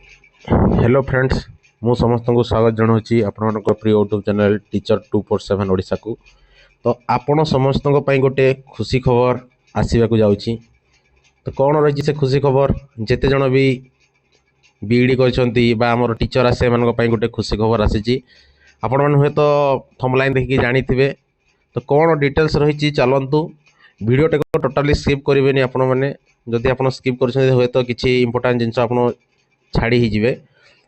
Hello friends मु समस्त को स्वागत जनाऊँगी आपण प्रिय यूट्यूब चैनल टीचर 247 ओडिशा को। तो आपण समस्त गोटे खुशी खबर आसवाक जाऊँगी। तो कौन रही से खुशी खबर जिते जन भी बीईडी कर टीचर आसे गोटे खुशी खबर आसी आपण मैंने हुए तो थमलाइन देखिए जानी थे। तो कौन डिटेल्स रही चलतु वीडियोटे को टोटाली स्किप करेंगे आपण मैंने जदि आप स्किप कर हुए तो किसी इंपोर्टाट जिनस आप छाड़ी ही।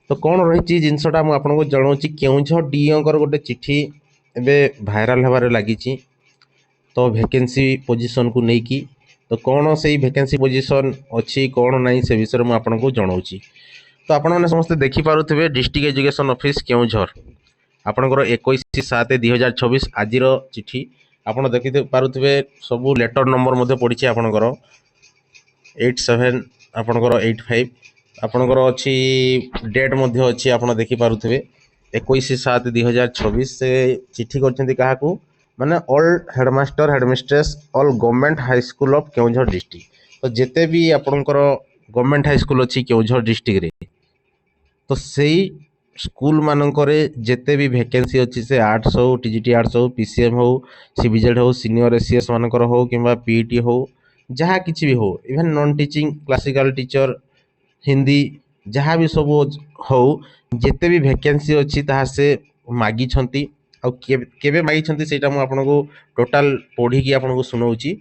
तो कौन रही जिनसटा मुझे जनाऊँगी केउझर डीओंकर गोटे चिठी एवं भाइराल होबार लगी। तो वैकेंसी पोजीशन को लेकिन तो कौन से वैकेंसी पोजीशन अच्छी कौन ना से विषय में आपको जनाऊँगी। तो आपने समस्ते देखिपे डिस्ट्रिक्ट एजुकेशन ऑफिस केउझर आपणकर 21/7/2024 आज चिठी आपड़ देखी पारे सबू लेटर नंबर पड़ी आपणकर 87 आपणकर 85 आपणकर अच्छी डेट अच्छी आप देखिपे 21/7/2024 से चिठी कर माने all headmaster headmistress all government high school of Keonjhar district. तो जिते भी आपणकर गवर्नमेंट हाई स्कूल अच्छी केउझर डिस्ट्रिक्ट रे तो सही स्कूल मानकर जिते भी वैकेंसी अच्छी से आर्ट्स हो टीजीटी आर्ट्स हो पीसीएम हो सीबीजेड हो सीनियर एसीएस मानकर हो कि पीईटी हो जहाँ किसी भी हो even non teaching classical teacher Hindi जहाँ भी सब हो जिते भी वैकेंसी अच्छी से मागी केबे मागी से आपको टोटाल पढ़ी आपको शुणाऊँगी।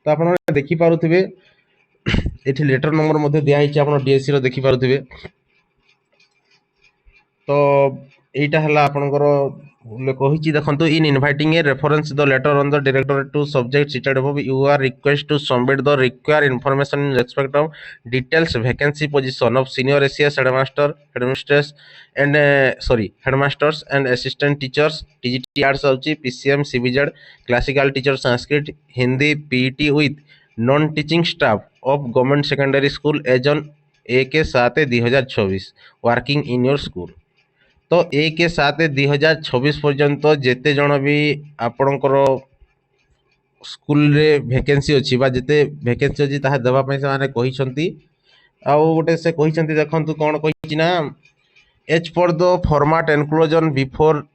तो आप देखिपे ये लेटर नंबर दिखाई आप डीएससी रो देखिपे। तो यहीटा है आपंकर कही देखो in inviting a reference the letter on the directorate to subject cited above you are request to submit the require information in respect of details vacancy position of senior ACS headmaster headmistress and headmasters and assistant teachers TGT arts होची PCM CBZ classical teacher Sanskrit Hindi PET with non teaching staff of government secondary school as on 1/7/2024 working in your school. तो 1/7/2024 पर्यंत जिते जन भी आपणकर school रे vacancy अच्छी जिते वैकेंसी अच्छी देवाई से गोटे से देखो कौन कही ना as per the format enclosure before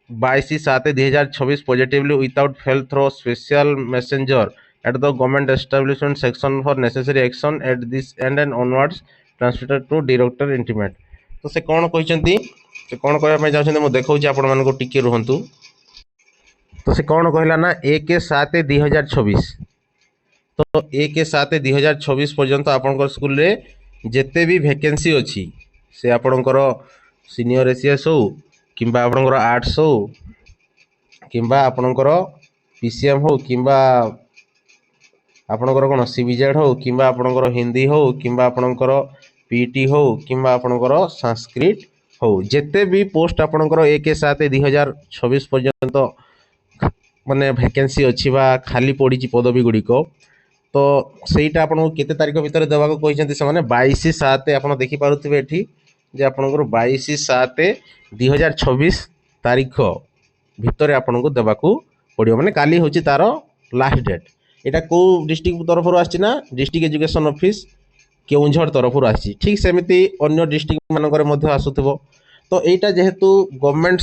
22/7/2024 positively without fail through special messenger at the government establishment section for necessary action at this end end onwards transmitted to director intimate. तो से कौन कहते से कौन कहना चाहते मुझे देखा आपण टिके रुहतु। तो से कौन कहला ना 1/7/2024 तो 1/7/2024 पर्यंत आपंकर स्कूल रे जिते भी वैकेंसी अच्छी से आपणकर सीनियर एसीएस हो कि आपणकर आर्ट्स हो कि आपणकर पीसीएम हो कि आपणकर कौन सीबीजेड हो कि आपणकर हिंदी हो कि आपणकर पीटी हो कि आपणकर संस्कृत हो जिते भी पोस्ट आपणकर 1/7/2024 पर्यंत माने वैकेंसी अच्छी खाली पड़ी पदवी गुड़िक। तो सहीटा आपको केते तारीख भितर देवाक कहते से 22/7 आप देखिपे ये जे आपंकर 22/7/2024 तारीख भितर आपको देवाक पड़ो माने काली हूँ तार लास्ट डेट। यहाँ कौ डिस्ट्रिक्ट तरफ आना डिस्ट्रिक्ट एजुकेशन ऑफिस केउझर तरफ आसी ठीक सेमती अन्य डिस्ट्रिक्ट मानक आसुव। तो यहाँ जेहेतु गवर्नमेंट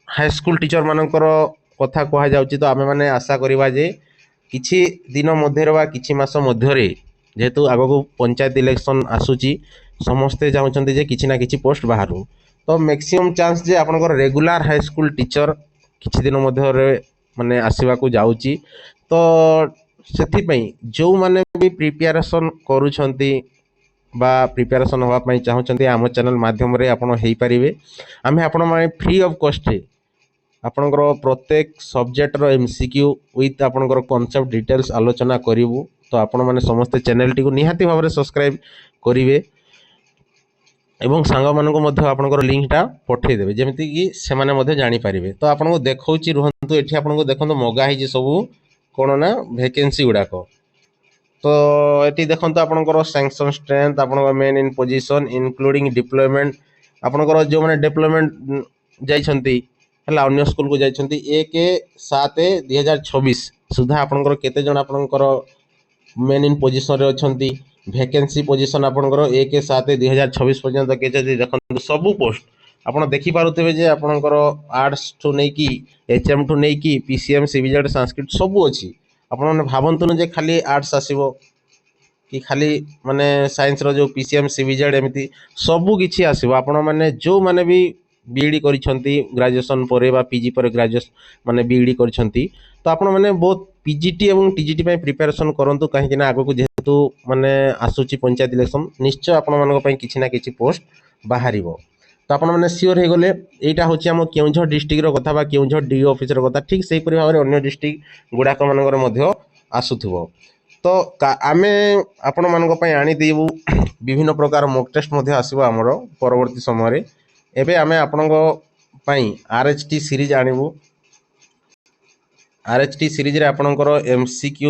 हाई स्कूल टीचर मानकर कथा कह तो आम मैंने आशा करवा जे किछि दिन मध्य किछि मास मध्य जेहेतु आग को पंचायत इलेक्शन आसूची समस्ते चाहते जे किछि ना किछि पोस्ट बाहर। तो मैक्सिमम चांस जे आपनकर रेगुलर हाई स्कूल टीचर किछि दिन मध्य माने आसवा को जाउची। तो सेथिपई जो माने भी प्रिपेरेसन करूछंती बा प्रिपेरेसन होगा चाहते आम चैनल माध्यम आपण हो पारे आम आपण फ्री ऑफ कॉस्ट आपणकर प्रत्येक सब्जेक्ट एमसीक्यू विथ आपणकर कॉन्सेप्ट डिटेल्स आलोचना करूँ। तो आपण मैंने समस्ते चैनल टी निहाती भाव में सब्सक्राइब करेंगे एवं सांग मानक आपणकर लिंकटा पठेदेवे जमीती कि से जानीपारे। तो आपको देखा रुहतु ये आपको देखो मगाही सब कौन ना वैकेंसी गुड़ाक। तो ये देखो आपणकर सैंक्शन स्ट्रेंथ आप मेन इन पोजीशन इंक्लूडिंग डिप्लॉयमेंट आपणकर जो मैंने डिप्लॉयमेंट जाइछंती है अन्य स्कूल को जाइछंती 1/7/2024 सुधा आपणकर केते जण आपणकर मेन इन पोजीशन रे अछंती ଭ୍ୟାକେନ୍ସି ପୋଜିସନ୍ ଆପଣଙ୍କର 1/7/2026 ପର୍ଯ୍ୟନ୍ତ କିଏ ଯଦି ଦେଖନ୍ତୁ ସବୁ ପୋଷ୍ଟ ଆପଣ ଦେଖିପାରୁଥିବେ ଯେ ଆପଣଙ୍କର ଆର୍ଟ୍ସଠୁ ନେଇକି HM ଠୁ ନେଇକି PCM CBZ ସାଂସ୍କ୍ରିଟ ସବୁ ଅଛି। ଆପଣମାନେ ଭାବନ୍ତୁନି ଯେ ଖାଲି ଆର୍ଟ୍ସ ଆସିବ କି ଖାଲି ମାନେ ସାଇନ୍ସର ଯେଉଁ PCM CBZ ଏମିତି ସବୁ କିଛି ଆସିବ। ଆପଣମାନେ ଯେଉଁମାନେ ବି BED କରିଛନ୍ତି ଗ୍ରାଜୁଏସନ୍ ପରେ ବା PG ପରେ ଗ୍ରାଜୁଏସନ୍ ମାନେ BED କରିଛନ୍ତି ତ ଆପଣମାନେ ବହୁତ PGT ଏବଂ TGT ପାଇଁ ପ୍ରିପାରେସନ୍ କରନ୍ତୁ, କାହିଁକି ନା ଆଗକୁ ଯେହେତୁ ମାନେ ଆସୁଛି ପଞ୍ଚାୟତ ଇଲେକ୍ସନ୍ ନିଶ୍ଚୟ ଆପଣମାନଙ୍କ ପାଇଁ କିଛି ନା କିଛି ପୋଷ୍ଟ ବାହାରିବ। ତ ଆପଣମାନେ ସିଓର ହେଇଗଲେ। ଏଇଟା ହେଉଛି ଆମ କେଉଁଝର ଡିଷ୍ଟ୍ରିକ୍ଟର କଥା ବା କେଉଁଝର DO ଅଫିସର କଥା। ଠିକ୍ ସେହିପରି ଭାବରେ ଅନ୍ୟ ଡିଷ୍ଟ୍ରିକ୍ଟ ଗୁଡ଼ାକ ମାନଙ୍କର ମଧ୍ୟ ଆସୁଥିବ। ତ ଆମେ ଆପଣମାନଙ୍କ ପାଇଁ ଆଣିଦେବୁ ବିଭିନ୍ନ ପ୍ରକାର ମକ୍ ଟେଷ୍ଟ ମଧ୍ୟ ଆସିବ ଆମର ପରବର୍ତ୍ତୀ ସମୟରେ। ଏବେ ଆମେ ଆପଣଙ୍କ ପାଇଁ RHT ସିରିଜ୍ ଆଣିବୁ। RHT ସିରିଜ୍ରେ ଆପଣଙ୍କର MCQ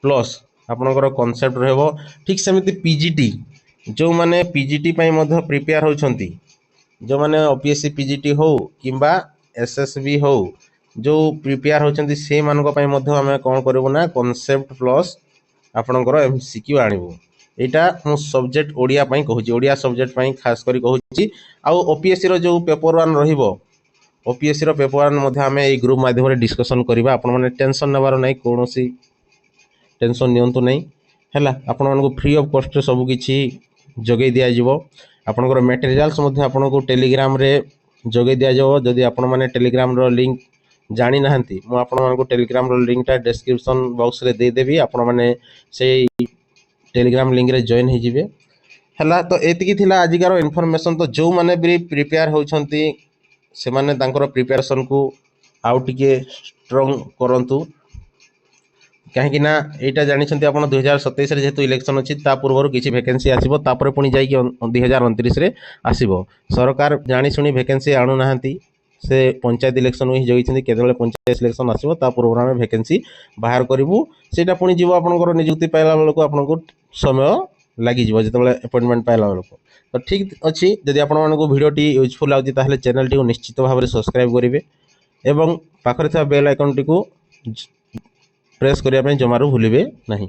ପ୍ଲସ୍ ଆପଣଙ୍କର କନସେପ୍ଟ ରହିବ। ଠିକ୍ ସେମିତି PGT ଯେଉଁମାନେ PGT ପାଇଁ ମଧ୍ୟ ପ୍ରିପେୟାର ହେଉଛନ୍ତି, ଯେଉଁମାନେ OPSC PGT ହେଉ କିମ୍ବା SSB ହେଉ ଯେଉଁ ପ୍ରିପେୟାର ହେଉଛନ୍ତି ସେଇମାନଙ୍କ ପାଇଁ ମଧ୍ୟ ଆମେ କ'ଣ କରିବୁ ନା କନସେପ୍ଟ ପ୍ଲସ୍ ଆପଣଙ୍କର MCQ ଆଣିବୁ। ଏଇଟା ମୁଁ ସବଜେକ୍ଟ ଓଡ଼ିଆ ପାଇଁ କହୁଛି, ଓଡ଼ିଆ ସବଜେକ୍ଟ ପାଇଁ ଖାସ୍ କରି କହୁଛି। ଆଉ OPSCର ଯେଉଁ ପେପର୍ 1 ରହିବ, OPSCର ପେପର୍ 1 ମଧ୍ୟ ଆମେ ଏଇ ଗ୍ରୁପ୍ ମାଧ୍ୟମରେ ଡିସ୍କସନ୍ କରିବା। ଆପଣମାନେ ଟେନସନ୍ ନେବାର ନାହିଁ, କୌଣସି ଟେନସନ୍ ନିଅନ୍ତୁ ନାହିଁ ହେଲା। ଆପଣମାନଙ୍କୁ ଫ୍ରି ଅଫ୍ କଷ୍ଟରେ ସବୁକିଛି ଯୋଗାଇ ଦିଆଯିବ। ଆପଣଙ୍କର ମେଟେରିଆଲ୍ସ ମଧ୍ୟ ଆପଣଙ୍କୁ ଟେଲିଗ୍ରାମରେ ଯୋଗାଇ ଦିଆଯିବ। ଯଦି ଆପଣମାନେ ଟେଲିଗ୍ରାମର ଲିଙ୍କ୍ ଜାଣିନାହାନ୍ତି ମୁଁ ଆପଣମାନଙ୍କୁ ଟେଲିଗ୍ରାମର ଲିଙ୍କ୍ଟା ଡେସ୍କ୍ରିପସନ୍ ବକ୍ସରେ ଦେଇଦେବି। ଆପଣମାନେ ସେଇ ଟେଲିଗ୍ରାମ ଲିଙ୍କରେ ଜଏନ୍ ହେଇଯିବେ ହେଲା। ତ ଏତିକି ଥିଲା ଆଜିକାର ଇନଫର୍ମେସନ୍। ତ ଯେଉଁମାନେ ବି ପ୍ରିପେୟାର ହେଉଛନ୍ତି ସେମାନେ ତାଙ୍କର ପ୍ରିପାରେସନ୍କୁ ଆଉ ଟିକେ ଷ୍ଟ୍ରଙ୍ଗ କରନ୍ତୁ, କାହିଁକି ନା ଏଇଟା ଜାଣିଛନ୍ତି ଆପଣ 2027ରେ ଯେହେତୁ ଇଲେକ୍ସନ୍ ଅଛି ତା ପୂର୍ବରୁ କିଛି ଭ୍ୟାକେନ୍ସି ଆସିବ, ତାପରେ ପୁଣି ଯାଇକି 2029ରେ ଆସିବ। ସରକାର ଜାଣିଶୁଣି ଭ୍ୟାକେନ୍ସି ଆଣୁନାହାନ୍ତି, ସେ ପଞ୍ଚାୟତ ଇଲେକ୍ସନ୍ ହିଁ ଜଗିଛନ୍ତି କେତେବେଳେ ପଞ୍ଚାୟତ ଇଲେକ୍ସନ୍ ଆସିବ ତା ପୂର୍ବରୁ ଆମେ ଭ୍ୟାକେନ୍ସି ବାହାର କରିବୁ। ସେଇଟା ପୁଣି ଯିବ ଆପଣଙ୍କର ନିଯୁକ୍ତି ପାଇଲା ବେଳକୁ ଆପଣଙ୍କୁ ସମୟ ଲାଗିଯିବ ଯେତେବେଳେ ଆପଏଣ୍ଟମେଣ୍ଟ ପାଇଲା ବେଳକୁ। ତ ଠିକ୍ ଅଛି, ଯଦି ଆପଣମାନଙ୍କୁ ଭିଡ଼ିଓଟି ୟୁଜଫୁଲ୍ ଲାଗୁଛି ତାହେଲେ ଚ୍ୟାନେଲଟିକୁ ନିଶ୍ଚିତ ଭାବରେ ସବସ୍କ୍ରାଇବ୍ କରିବେ ଏବଂ ପାଖରେ ଥିବା ବେଲ୍ ଆଇକନ୍ଟିକୁ ପ୍ରେସ୍ କରିବା ପାଇଁ ଜମାରୁ ଭୁଲିବେ ନାହିଁ।